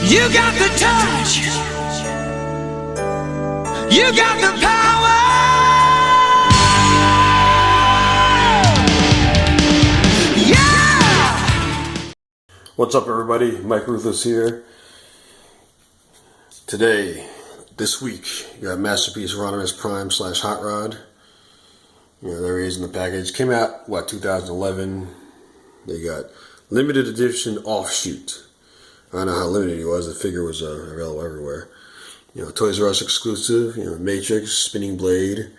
You got the touch. You got the power. Yeah! What's up, everybody? Mike Ruthless here. Today, this week, you got Masterpiece Rodimus Prime / Hot Rod. You know, there he is in the package. Came out, 2011. They got limited edition offshoot. I don't know how limited he was. The figure was available everywhere. You know, Toys R Us exclusive. You know, Matrix, spinning blade,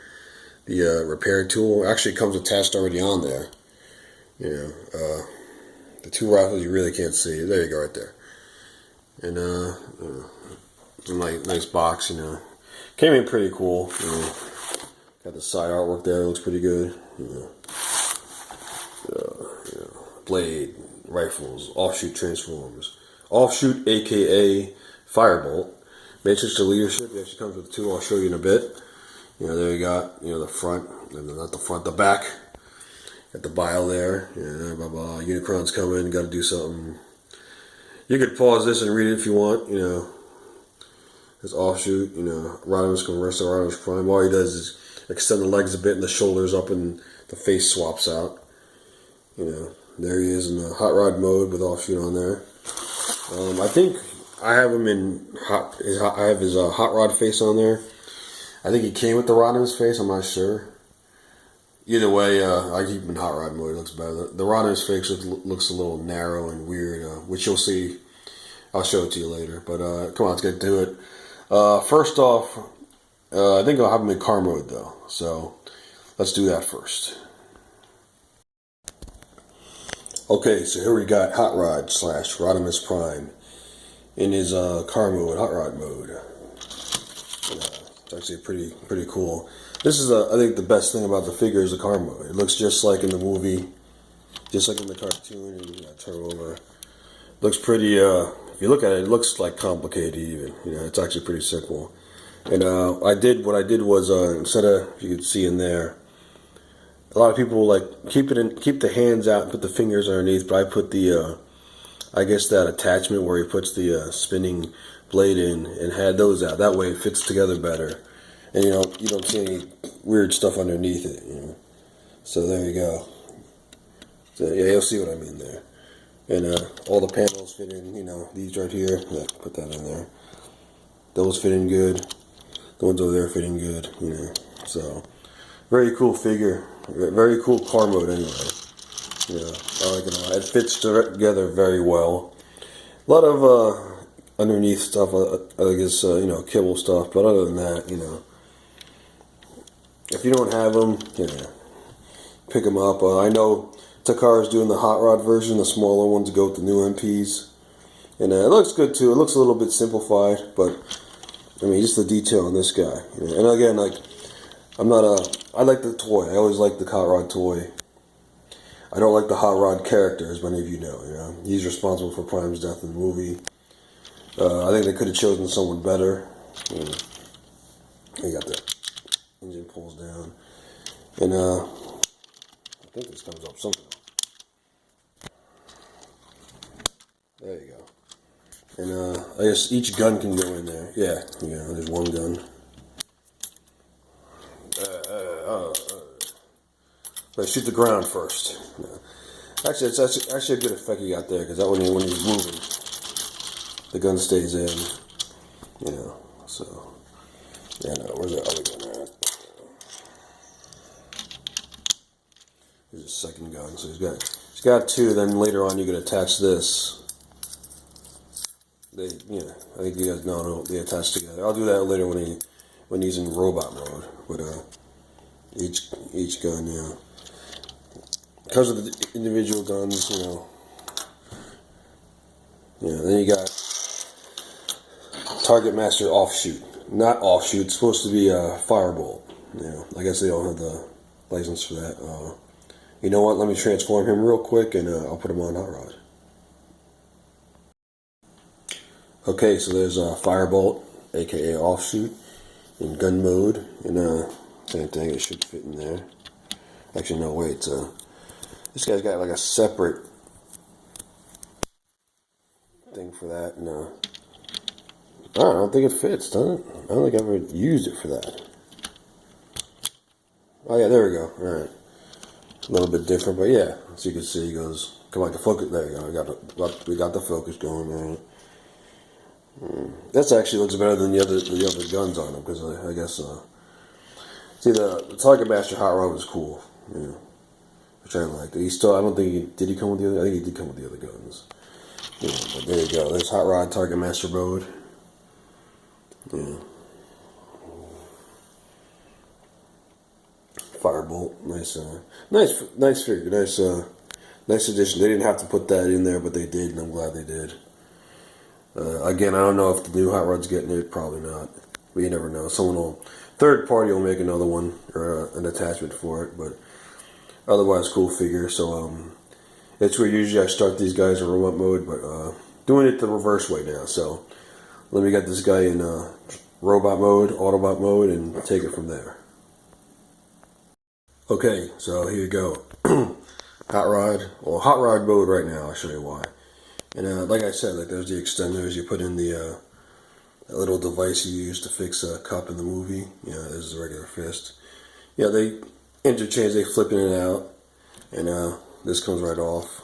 the repair tool. Actually comes attached already on there. You know, the two rifles you really can't see. There you go, right there. And it's a nice box. You know, came in pretty cool. You know, got the side artwork there. Looks pretty good. You know, blade, rifles, offshoot transforms. Offshoot, aka Firebolt. Matrix to leadership. It actually comes with two. I'll show you in a bit. You know, there you got, you know, the front, and not the front, the back. Got the bile there. Yeah, blah blah. Unicron's coming. Got to do something. You could pause this and read it if you want. You know, it's offshoot. You know, Rodimus can rest of Rodimus Prime. All he does is extend the legs a bit and the shoulders up, and the face swaps out. You know, there he is in the hot rod mode with offshoot on there. I think I have him in I have his hot rod face on there. I think he came with the Rodimus face. I'm not sure. Either way, I keep him in hot rod mode. It looks better. The Rodimus face looks a little narrow and weird, which you'll see. I'll show it to you later. But come on, let's get to it. First off, I think I'll have him in car mode though. So let's do that first. Okay, so here we got Hot Rod / Rodimus Prime in his car mode, hot rod mode. It's actually pretty cool. This is I think the best thing about the figure is the car mode. It looks just like in the movie, just like in the cartoon. And turn over. Looks pretty. If you look at it, it looks like complicated even. You know, it's actually pretty simple. And what I did was instead of, if you could see in there, a lot of people like keep the hands out and put the fingers underneath, but I put the I guess that attachment where he puts the spinning blade in and had those out. That way it fits together better, and you don't see any weird stuff underneath it. You know, so there you go. So yeah, you'll see what I mean there. And all the panels fit in. You know, these right here. Yeah, put that in there. Those fit in good. The ones over there fit in good. You know, so very cool figure. Very cool car mode anyway. Yeah, I like it a lot. It fits together very well. A lot of underneath stuff, I guess, you know, kibble stuff. But other than that, you know, if you don't have them, yeah, pick them up. I know Takara's doing the hot rod version. The smaller ones go with the new MPs, and it looks good too. It looks a little bit simplified, but I mean, just the detail on this guy. You know? And again, like, I like the toy. I always like the hot rod toy. I don't like the hot rod character, as many of you know. You know, he's responsible for Prime's death in the movie. I think they could have chosen someone better. You know, you got the engine pulls down, and I think this comes up somehow. There you go. And I guess each gun can go in there. Yeah, there's one gun. But shoot the ground first. Yeah. Actually, it's actually a good effect you got there, because that when he's moving, the gun stays in. You know, so yeah. No, where's the other gun at? Here's a second gun. So he's got two. Then later on, you can attach this. I think you guys know they attach together. I'll do that later when he's in robot mode. But each gun, yeah. Because of the individual guns, you know. Yeah, then you got Target Master Offshoot. Not Offshoot, it's supposed to be a Firebolt. You know, I guess they don't have the license for that. You know what, let me transform him real quick and I'll put him on Hot Rod. Okay, so there's a Firebolt, aka Offshoot, in gun mode. And same thing, it should fit in there. Actually, no, wait, this guy's got like a separate thing for that, and don't think it fits, does it? I don't think I've ever used it for that. Oh yeah, there we go. Alright. A little bit different, but yeah. As you can see, it goes, come on, the focus, there you go. We got the focus going, right? This actually looks better than the other guns on them, because I guess, see, the Target Master Hot Rod was cool, yeah. Which I liked. He still, I don't think did he come with the other, I think he did come with the other guns. Yeah, but there you go. There's Hot Rod Target Master mode. Yeah. Firebolt, nice figure, nice addition. They didn't have to put that in there, but they did, and I'm glad they did. Again, I don't know if the new Hot Rod's getting it, probably not, but you never know. Third party will make another one or an attachment for it, but otherwise, cool figure. So it's where usually I start these guys in robot mode, but doing it the reverse way now. So let me get this guy in robot mode, Autobot mode, and take it from there. Okay, so here you go. Hot Rod mode right now. I'll show you why. And like I said, like there's the extenders. You put in the that little device you use to fix a cup in the movie. Yeah, this is a regular fist. Yeah, they interchange. They flip in and out, and this comes right off.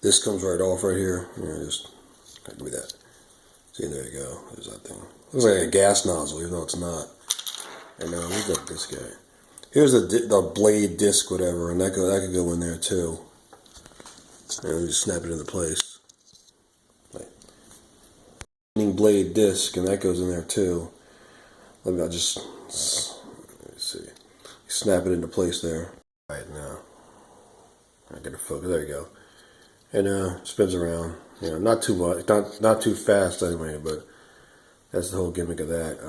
This comes right off right here. Yeah, just give me that. See, there you go. There's that thing. Looks like a gas nozzle, even though it's not. And we've got this guy. Here's the blade disc, whatever, and that could go in there too. And just snap it into place. Like blade disc, and that goes in there too. Let me see. Snap it into place there. Right now, I get a focus. There you go. And spins around. You know, not too much, not too fast anyway, but that's the whole gimmick of that.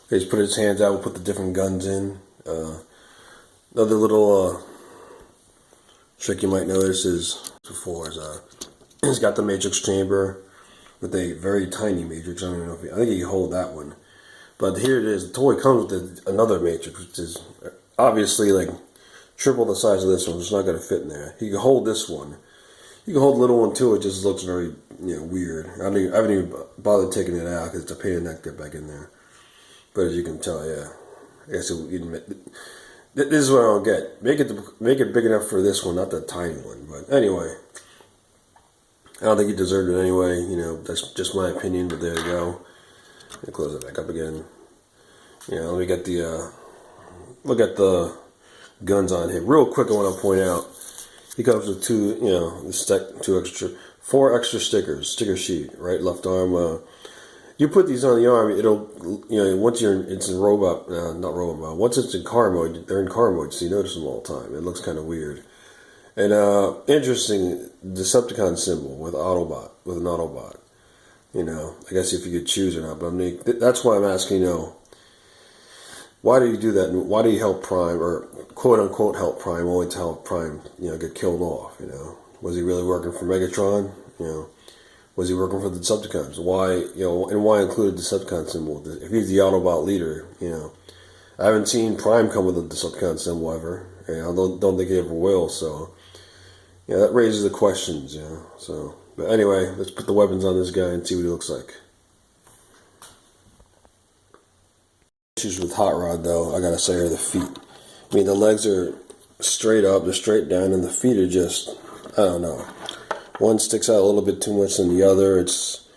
He just put his hands out, we'll put the different guns in. Another little trick you might notice is he's got the matrix chamber with a very tiny matrix. I don't even know I think you can hold that one. But here it is. The toy comes with another matrix, which is obviously like triple the size of this one. It's not going to fit in there. You can hold this one. You can hold the little one too. It just looks very weird. I haven't even bothered taking it out because it's a pain in the neck to get back in there. But as you can tell, yeah, I guess this is what I don't get. Make it big enough for this one, not the tiny one. But anyway, I don't think he deserved it anyway. That's just my opinion. But there you go. And close it back up again. Let me get look at the guns on him real quick. I want to point out he comes with four extra stickers, sticker sheet, right, left arm. You put these on the arm, it'll, once it's in robot, not robot mode, once it's in car mode, they're in car mode, so you notice them all the time. It looks kind of weird. And interesting, Decepticon symbol with an Autobot. I guess if you could choose or not, but I mean, that's why I'm asking, why do you do that? And why do you help Prime, or quote unquote help Prime, only to help Prime, get killed off, Was he really working for Megatron? Was he working for the Decepticons? Why, and why include a Decepticon symbol? If he's the Autobot leader, I haven't seen Prime come with a Decepticon symbol ever. I don't think he ever will, so, that raises the questions, so. But anyway, let's put the weapons on this guy and see what he looks like. Issues with Hot Rod, though, I gotta say, are the feet. I mean, the legs are straight up, they're straight down, and the feet are just, I don't know. One sticks out a little bit too much than the other. It's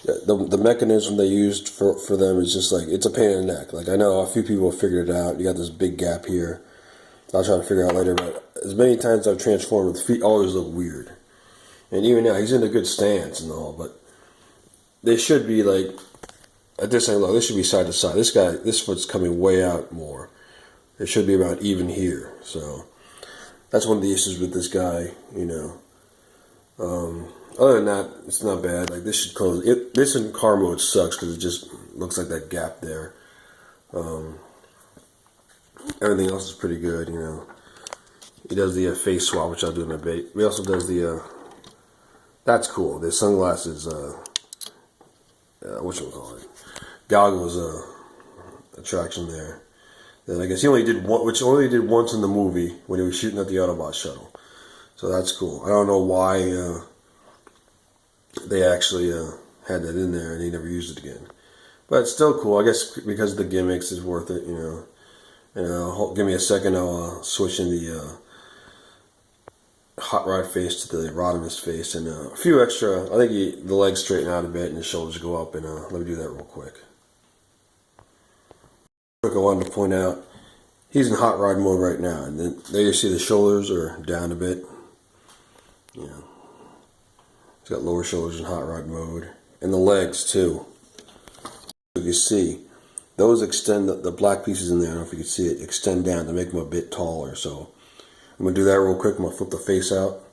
the mechanism they used for them is just like, it's a pain in the neck. Like, I know a few people have figured it out. You got this big gap here. I'll try to figure it out later, but as many times I've transformed, the feet always look weird. And even now, he's in a good stance and all, but they should be like, at this angle, this should be side to side. This foot's coming way out more. It should be about even here. So that's one of the issues with this guy, Other than that, it's not bad. Like, this should close. This in car mode sucks because it just looks like that gap there. Everything else is pretty good, He does the face swap, which I'll do in a bit. He also does the, that's cool. The sunglasses, whatchamacallit, goggles, attraction there. Then I guess he only did one, which only did once in the movie when he was shooting at the Autobot shuttle. So that's cool. I don't know why they actually had that in there and they never used it again. But it's still cool. I guess because of the gimmicks, it's worth it, you know. And give me a second, I'll switch in the Hot Rod face to the Rodimus face, and a few extra. I think the legs straighten out a bit and the shoulders go up, and let me do that real quick. I wanted to point out, he's in Hot Rod mode right now, and then there you see the shoulders are down a bit. You know, he's got lower shoulders in Hot Rod mode, and the legs too. You see, those extend, the black pieces in there, I don't know if you can see it, extend down to make them a bit taller. So I'm going to do that real quick. I'm going to flip the face out.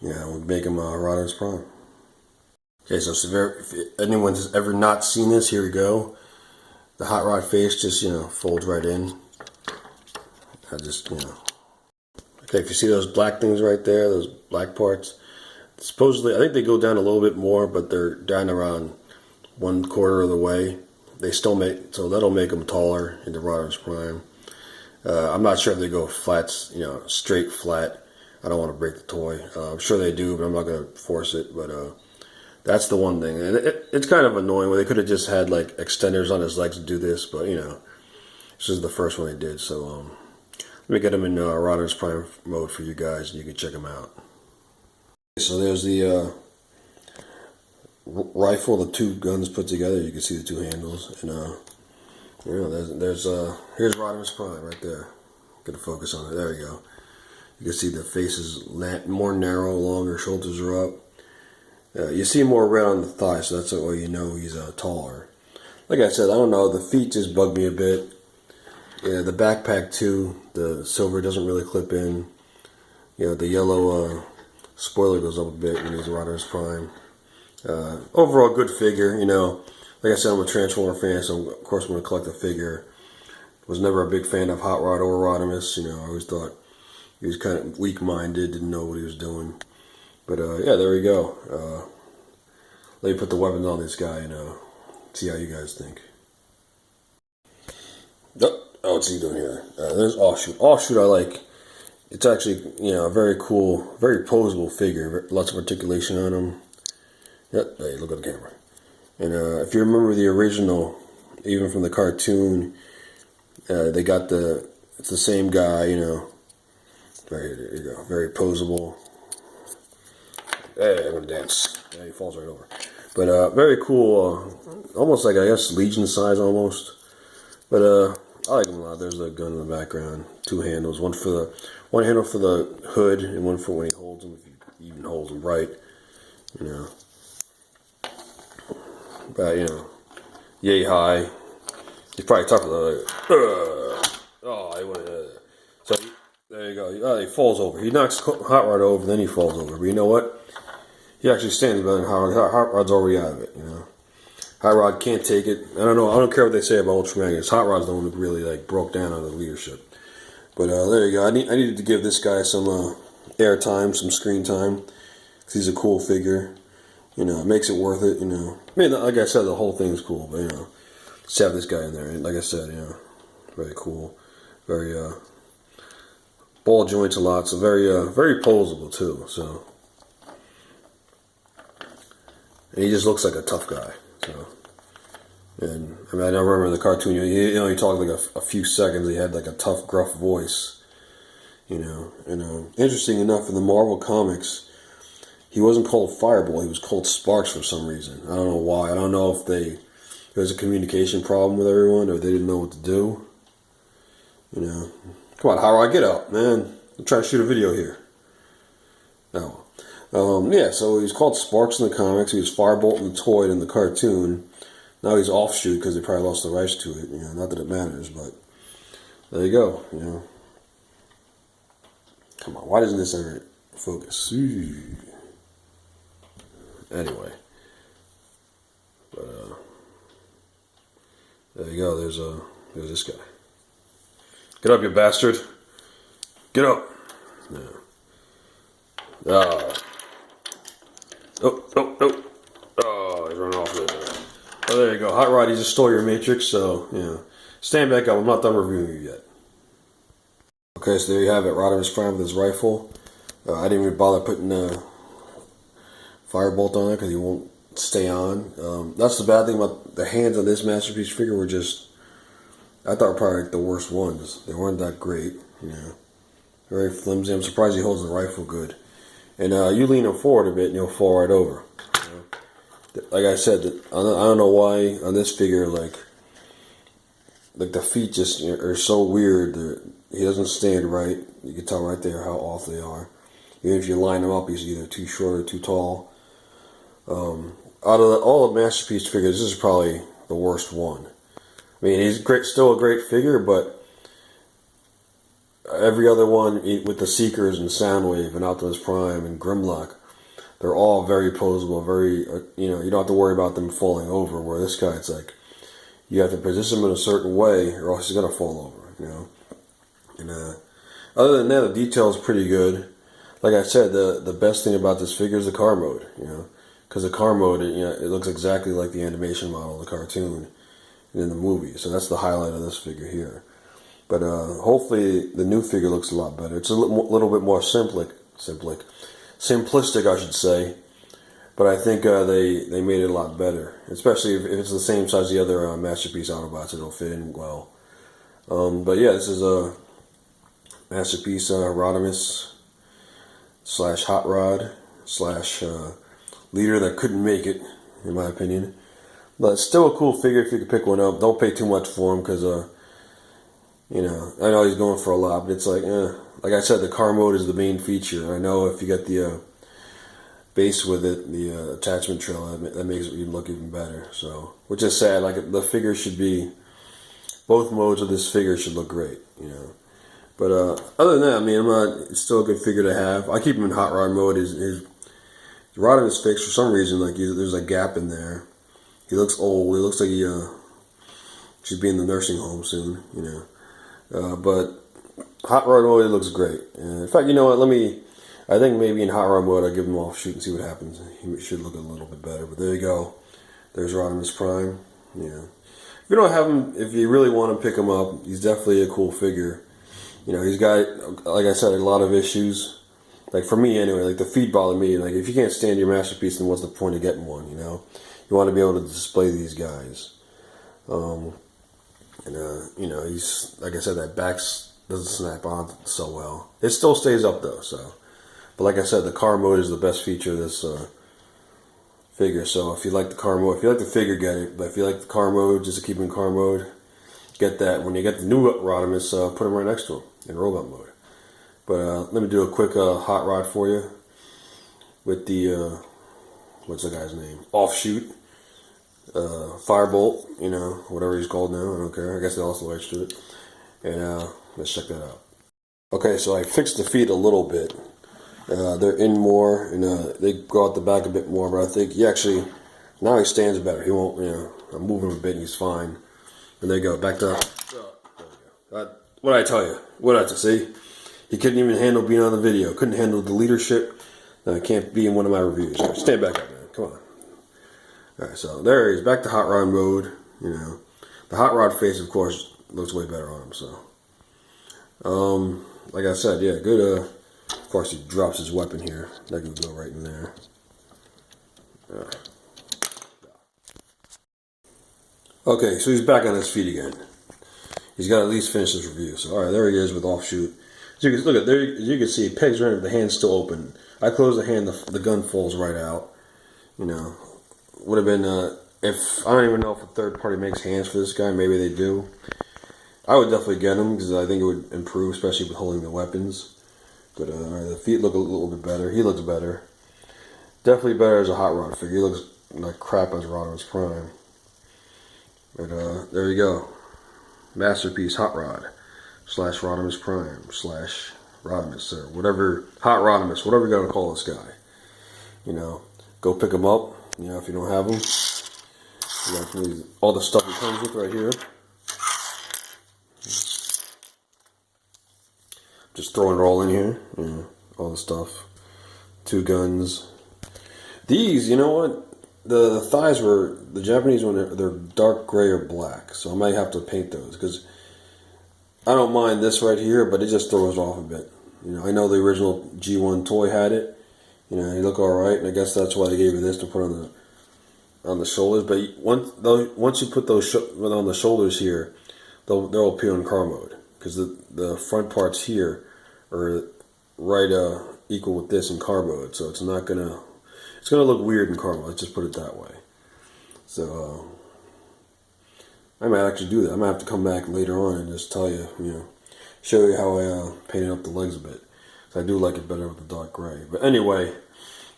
Yeah, we'll make him Rodimus Prime. Okay, so if anyone's ever not seen this, here we go. The Hot Rod face just, you know, folds right in. I just, you know. Okay, if you see those black things right there, those black parts, supposedly, I think they go down a little bit more, but they're down around 1/4 of the way. They still make, so that'll make them taller into Rodimus Prime. I'm not sure if they go flats, you know, straight flat. I don't want to break the toy. I'm sure they do, but I'm not going to force it. But that's the one thing. And it's kind of annoying where they could have just had like extenders on his legs to do this, but you know, this is the first one they did. So let me get him in Rodimus Prime mode for you guys, and you can check him out. So there's the rifle, the two guns put together. You can see the two handles, and you know, here's Rodimus Prime right there. Get a focus on it. There you go. You can see the face is more narrow, longer, shoulders are up. You see more red on the thigh, so that's the way you know he's taller. Like I said, I don't know, the feet just bug me a bit. Yeah, the backpack too, the silver doesn't really clip in. You know, the yellow spoiler goes up a bit when he's Rodimus Prime. Overall good figure, you know. Like I said, I'm a Transformer fan, so of course I'm going to collect the figure. Was never a big fan of Hot Rod or Rodimus, you know. I always thought he was kind of weak-minded, didn't know what he was doing. But yeah, there we go. Let me put the weapons on this guy and see how you guys think. Oh, what's he doing here? There's Offshoot. Offshoot I like. It's actually, you know, a very cool, very posable figure. Lots of articulation on him. Yep, hey, look at the camera. And if you remember the original, even from the cartoon, they got it's the same guy, you know. There you go, very posable. Hey, I'm gonna dance. Yeah, he falls right over. But very cool, almost like, I guess, Legion size almost. But I like him a lot. There's a gun in the background, two handles, one handle for the hood, and one for when he holds him, if he even holds him right, you know. But, you know, yay high. He's probably tougher oh, he went, so there you go. He falls over. He knocks Hot Rod over, then he falls over. But you know what? He actually stands better than Hot Rod. Hot Rod's already out of it, you know. Hot Rod can't take it. I don't know. I don't care what they say about Ultra Magnus. Hot Rod's the one who really like broke down on the leadership. But there you go. I needed to give this guy some air time, some screen time, because he's a cool figure. You know, it makes it worth it. You know, I mean, like I said, the whole thing is cool. But you know, just have this guy in there. And like I said, you know, very cool, very ball joints a lot. So very posable too. So, and he just looks like a tough guy. So, and I mean, I remember in the cartoon, you know, he talked like a few seconds. He had like a tough, gruff voice, you know. And interesting enough, in the Marvel comics, he wasn't called Fireball. He was called Sparks for some reason. I don't know why. I don't know if there was a communication problem with everyone, or they didn't know what to do. You know, come on, Hot Rod, get out, man. I'm trying to shoot a video here. No. Yeah, so he's called Sparks in the comics. He was Firebolt in the toy in the cartoon. Now he's Offshoot because they probably lost the rights to it. You know, not that it matters, but there you go. You know, come on, why doesn't this ever focus? Anyway, but there you go. There's this guy. Get up, you bastard! Get up! Yeah. Oh, he's running off there. Oh, there you go. Hot Rod, he just stole your Matrix, so, you know. Stand back up. I'm not done reviewing you yet. Okay, so there you have it. Rodimus Prime with his rifle. I didn't even bother putting firebolt on it because he won't stay on. That's the bad thing about the hands on this Masterpiece figure were just, I thought were probably like the worst ones. They weren't that great, you know. Very flimsy. I'm surprised he holds the rifle good. And you lean him forward a bit and he'll fall right over. You know? Like I said, I don't know why on this figure, like the feet just are so weird. He doesn't stand right. You can tell right there how off they are. Even if you line him up, he's either too short or too tall. Out of all the Masterpiece figures, this is probably the worst one. I mean, he's great, still a great figure, but every other one with the Seekers and Soundwave and Optimus Prime and Grimlock, they're all very posable, very, you know, you don't have to worry about them falling over, where this guy, it's like, you have to position him in a certain way or else he's going to fall over, you know. And other than that, the detail is pretty good. Like I said, the best thing about this figure is the car mode, you know, because the car mode, you know, it looks exactly like the animation model of the cartoon and in the movie. So that's the highlight of this figure here. But hopefully the new figure looks a lot better. It's a little bit more simplistic, I should say. But I think they made it a lot better, especially if it's the same size as the other Masterpiece Autobots. It'll fit in well. But yeah, this is a Masterpiece Rodimus / Hot Rod / leader that couldn't make it, in my opinion. But it's still a cool figure if you could pick one up. Don't pay too much for him because, you know, I know he's going for a lot, but it's like, like I said, the car mode is the main feature. I know if you get the base with it, the attachment trail, that makes it look even better. So, which is sad. Like the figure should be, both modes of this figure should look great, you know. But other than that, I mean, it's still a good figure to have. I keep him in Hot Rod mode. His Rodimus fix, for some reason, like there's a gap in there. He looks old. He looks like he should be in the nursing home soon, you know. But Hot Rod mode, it looks great. In fact, you know what? I think maybe in Hot Rod mode, I'll give him offshoot and see what happens. He should look a little bit better. But there you go. There's Rodimus Prime. Yeah. If you don't have him, if you really want to pick him up, he's definitely a cool figure. You know, he's got, like I said, a lot of issues. Like for me anyway, like the feet bother me. Like if you can't stand your Masterpiece, then what's the point of getting one, you know? You want to be able to display these guys. You know, he's, like I said, that back doesn't snap on so well. It still stays up though, so. But like I said, the car mode is the best feature of this figure. So if you like the car mode, if you like the figure, get it. But if you like the car mode, just to keep in car mode, get that. When you get the new Rodimus, put him right next to him in robot mode. But let me do a quick hot rod for you with the, what's the guy's name? Offshoot. Firebolt, you know, whatever he's called now, I don't care. I guess they also extra it. And let's check that out. Okay, so I fixed the feet a little bit. They're in more, and they go out the back a bit more, but I think now he stands better. He won't, you know, I'm moving him a bit and he's fine. And there you go, back to, there we go. What did I tell you? What did I say? He couldn't even handle being on the video. Couldn't handle the leadership. Can't be in one of my reviews. Right, stand back up, man. Come on. Alright, so there he is. Back to Hot Rod mode. You know, the Hot Rod face, of course, looks way better on him. So, like I said, yeah, good. Of course, he drops his weapon here. That can go right in there. Okay, so he's back on his feet again. He's got to at least finish this review. So, alright, there he is with offshoot. So you can look at there. You can see pegs right, the hand's still open. I close the hand, the gun falls right out. You know, would have been if I don't even know if a third party makes hands for this guy. Maybe they do. I would definitely get him because I think it would improve, especially with holding the weapons. But the feet look a little bit better. He looks better. Definitely better as a Hot Rod figure. He looks like crap as Rodimus Prime. But there you go. Masterpiece Hot Rod / Rodimus Prime / Rodimus or whatever, Hot Rodimus, whatever you gotta call this guy. You know, go pick him up. You know, if you don't have him, you got all the stuff he comes with right here. Just throwing it all in here. You know, all the stuff. 2 guns. These, you know what? The thighs were, the Japanese one, they're dark gray or black. So I might have to paint those because I don't mind this right here, but it just throws off a bit. You know, I know the original G1 toy had it. You know, you look all right, and I guess that's why they gave you this to put on the shoulders. But once you put those on the shoulders here, they'll appear in car mode because the front parts here are right equal with this in car mode. So it's gonna look weird in car mode. Let's just put it that way. So I might actually do that. I might have to come back later on and just tell you, show you how I painted up the legs a bit. So I do like it better with the dark gray. But anyway,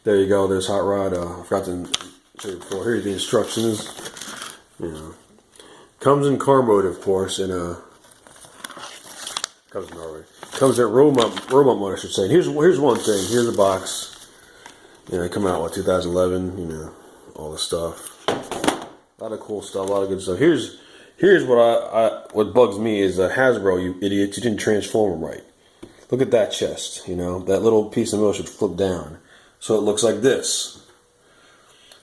there you go. There's Hot Rod. I forgot to show you before. Here's the instructions. Comes in car mode, of course, and comes at robot mode, I should say. And here's one thing. Here's the box. It come out 2011. All the stuff. A lot of cool stuff. A lot of good stuff. Here's what bugs me is that Hasbro, you idiots, you didn't transform them right. Look at that chest. That little piece in the middle should flip down, so it looks like this.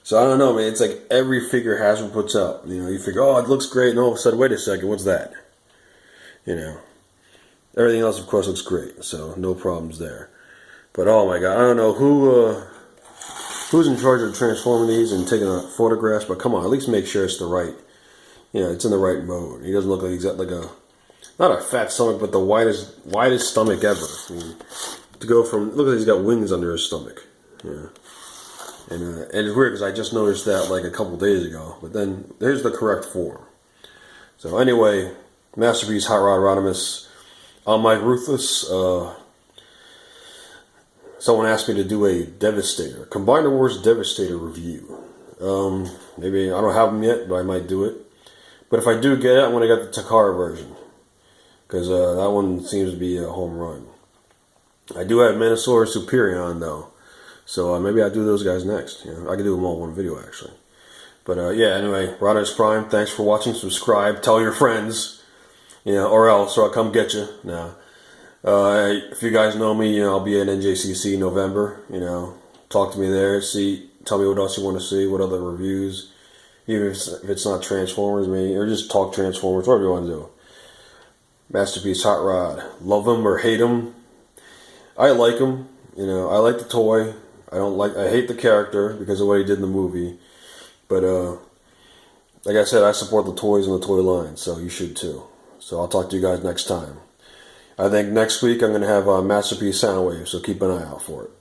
So I don't know, man. It's like every figure Hasbro puts out. You figure, oh, it looks great, and all of a sudden, wait a second, what's that? Everything else, of course, looks great. So no problems there. But oh my God, I don't know who's in charge of transforming these and taking photographs. But come on, at least make sure it's the right. It's in the right mode. He doesn't look like he's got like not a fat stomach, but the widest stomach ever. To go from, look like he's got wings under his stomach. Yeah. And it's weird because I just noticed that like a couple days ago. But then there's the correct form. So anyway, Masterpiece Hot Rod Rodimus. I'm Mike Ruthless. Someone asked me to do a Devastator, Combiner Wars Devastator review. Maybe I don't have them yet, but I might do it. But if I do get it, I'm going to get the Takara version. Because that one seems to be a home run. I do have Minosaur Superion, though. So maybe I'll do those guys next. I can do them all in one video, actually. But yeah, anyway, Rodimus Prime, thanks for watching. Subscribe. Tell your friends. Or else, or I'll come get you. Now, if you guys know me, I'll be at NJCC November. Talk to me there. Tell me what else you want to see. What other reviews. Even if it's not Transformers, maybe, or just talk Transformers, whatever you want to do. Masterpiece Hot Rod. Love him or hate him. I like him. I like the toy. I hate the character because of what he did in the movie. But like I said, I support the toys and the toy line, so you should too. So I'll talk to you guys next time. I think next week I'm going to have Masterpiece Soundwave, so keep an eye out for it.